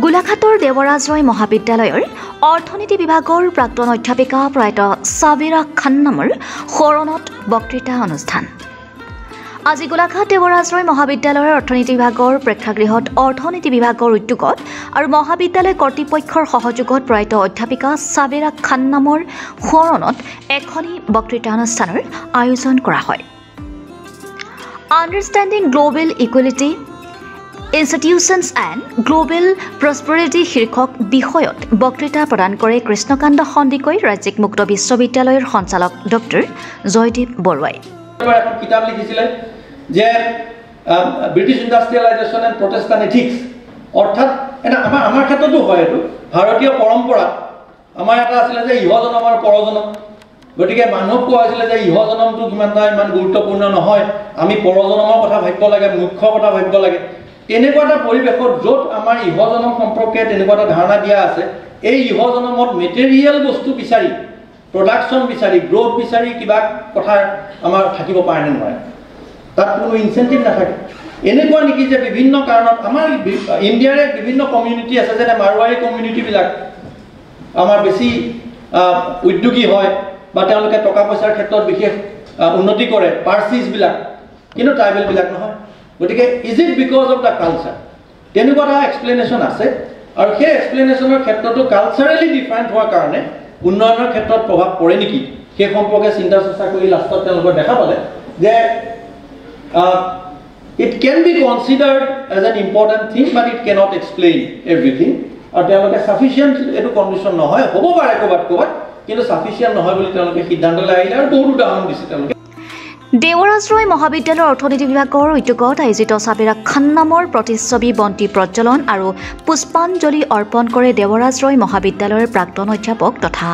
গোলাঘাটৰ দেৱৰাজ ৰয় মহাবিদ্যালয়ৰ অৰ্থনীতি বিভাগৰ প্ৰাক্তন অধ্যাপিকা প্ৰয়াত সাবিৰা খান্নামৰ শৰণত বক্তৃতা অনুষ্ঠান। আজি গোলাঘাট দেৱৰাজ ৰয় মহাবিদ্যালয়ৰ অৰ্থনীতি বিভাগৰ প্ৰেক্ষাগৃহত অৰ্থনীতি বিভাগৰ উদ্যোগত আৰু মহাবিদ্যালয় কৰ্তৃপক্ষৰ সহযোগত প্ৰয়াত অধ্যাপিকা সাবিৰা খান্নামৰ শৰণত এখনি বক্তৃতা অনুষ্ঠানৰ আয়োজন কৰা হয়। Understanding global equality institutions and global prosperity শীৰ্ষক বিষয়ত বক্তৃতা প্ৰদান কৰে কৃষ্ণকান্ত সন্দিকৈ ৰাজ্যিক মুক্ত বিশ্ববিদ্যালয়ৰ সঞ্চালক ডক্টৰ জয়দীপ বৰুৱাই। কিতাপ লিখিছিলে যে British industrialisation and Protestant ethics, অৰ্থাৎ এটা আমাৰ ক্ষেত্ৰতো হয়। এইটো ভাৰতীয় পৰম্পৰাত আমাৰ এটা আছিলে যে ইহজনম আৰু পৰজনম। গতিকে মানুহক কোৱা হৈছিলে যে ইহজনমটো ইমান গুৰুত্বপূৰ্ণ নহয়, আমি পৰজনমৰ কথা ভাবিব লাগে, মুখ্য কথা ভাবিব লাগে। এনেকুৱা এটা পৰিৱেশত য'ত আমাৰ ইহজনম সম্পৰ্কে তেনেকুৱা এটা ধাৰণা দিয়া আছে, এই ইহজনমত মেটেৰিয়েল বস্তু বিচাৰি, প্ৰডাকশ্যন বিচাৰি, গ্ৰ'থ বিচাৰি কিবা কথা আমাৰ থাকিব পাৰে নে নোৱাৰে, তাত কোনো ইনচেণ্টিভ নাথাকে। এনেকুৱা নেকি যে বিভিন্ন কাৰণত আমাৰ ইণ্ডিয়াৰে বিভিন্ন কমিউনিটি আছে, যেনে মাৰোৱাৰী কমিউনিটিবিলাক আমাৰ বেছি উদ্যোগী হয় বা তেওঁলোকে টকা পইচাৰ ক্ষেত্ৰত বিশেষ উন্নতি কৰে, পাৰ্চিছবিলাক, কিন্তু ট্ৰাইবেলবিলাক নহয়। গতিকে is it because of the culture? তেনেকুৱা এটা এক্সপ্লেনেশ্যন আছে, আৰু সেই এক্সপ্লেনেশ্যনৰ ক্ষেত্ৰতো কালচাৰেলি ডিফাৰেণ্ট হোৱাৰ কাৰণে উন্নয়নৰ ক্ষেত্ৰত প্ৰভাৱ পৰে নেকি, সেই সম্পৰ্কে চিন্তা চৰ্চা কৰি লাষ্টত তেওঁলোকে দেখা পালে যে it can be considered as an important thing but it cannot explain everything. আৰু তেওঁলোকে ছাফিচিয়েণ্ট এইটো কণ্ডিশ্যন নহয়, হ'ব পাৰে ক'ৰবাত, কিন্তু ছাফিচিয়েণ্ট নহয় বুলি তেওঁলোকে সিদ্ধান্তলৈ আহিলে, আৰু বহুত উদাহৰণ দিছে তেওঁলোকে। দেৱৰাজ ৰয় মহাবিদ্যালয়ৰ অৰ্থনীতি বিভাগৰ উদ্যোগত আয়োজিত সাবিৰা খান্নামৰ প্ৰতিচ্ছবি বন্তি প্ৰজ্বলন আৰু পুষ্পাঞ্জলি অৰ্পণ কৰে দেৱৰাজ ৰয় মহাবিদ্যালয়ৰ প্ৰাক্তন অধ্যাপক তথা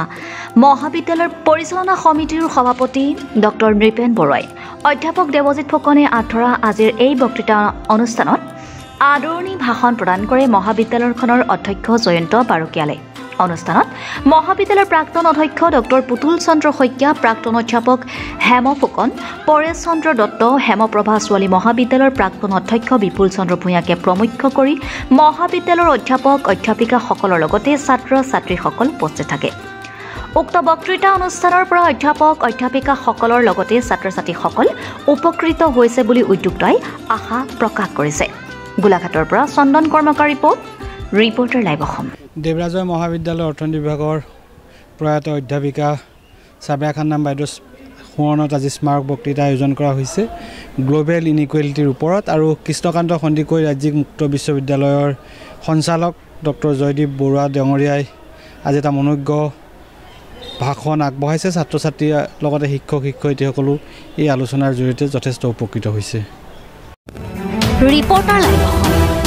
মহাবিদ্যালয়ৰ পৰিচালনা সমিতিৰ সভাপতি ডক্টৰ নৃপেন বৰুৱাই। অধ্যাপক দেৱজিৎ ফুকনে আঁতৰা আজিৰ এই বক্তৃতা অনুষ্ঠানত আদৰণি ভাষণ প্ৰদান কৰে মহাবিদ্যালয়খনৰ অধ্যক্ষ জয়ন্ত বাৰকীয়ালে। অনুষ্ঠানত মহাবিদ্যালয়ৰ প্ৰাক্তন অধ্যক্ষ ডক্টৰ পুতুল চন্দ্ৰ শইকীয়া, প্ৰাক্তন অধ্যাপক হেম ফুকন, পৰেশ চন্দ্ৰ দত্ত, হেমপ্ৰভা ছোৱালী মহাবিদ্যালয়ৰ প্ৰাক্তন অধ্যক্ষ বিপুল চন্দ্ৰ ভূঞাকে প্ৰমুখ্য কৰি মহাবিদ্যালয়ৰ অধ্যাপক অধ্যাপিকাসকলৰ লগতে ছাত্ৰ ছাত্ৰীসকল উপস্থিত থাকে। উক্ত বক্তৃতা অনুষ্ঠানৰ পৰা অধ্যাপক অধ্যাপিকাসকলৰ লগতে ছাত্ৰ ছাত্ৰীসকল উপকৃত হৈছে বুলি উদ্যোক্তাই আশা প্ৰকাশ কৰিছে। গোলাঘাটৰ পৰা চন্দন কৰ্মকাৰ ৰিপৰ্টাৰ লাইভ অসম। দেৱৰাজ ৰয় মহাবিদ্যালয়ৰ অৰ্থনীতি বিভাগৰ প্ৰয়াত অধ্যাপিকা সাবিৰা খান্নাম বাইদেউৰ সোঁৱৰণত আজি স্মাৰক বক্তৃতা আয়োজন কৰা হৈছে গ্ল'বেল ইনইকুৱেলিটিৰ ওপৰত। আৰু কৃষ্ণকান্ত সন্দিকৈ ৰাজ্যিক মুক্ত বিশ্ববিদ্যালয়ৰ সঞ্চালক ডক্টৰ জয়দীপ বৰুৱা ডাঙৰীয়াই আজি এটা মনোজ্ঞ ভাষণ আগবঢ়াইছে। ছাত্ৰ ছাত্ৰীৰ লগতে শিক্ষক শিক্ষয়িত্ৰীসকলো এই আলোচনাৰ জৰিয়তে যথেষ্ট উপকৃত হৈছে। Reporter live Assam.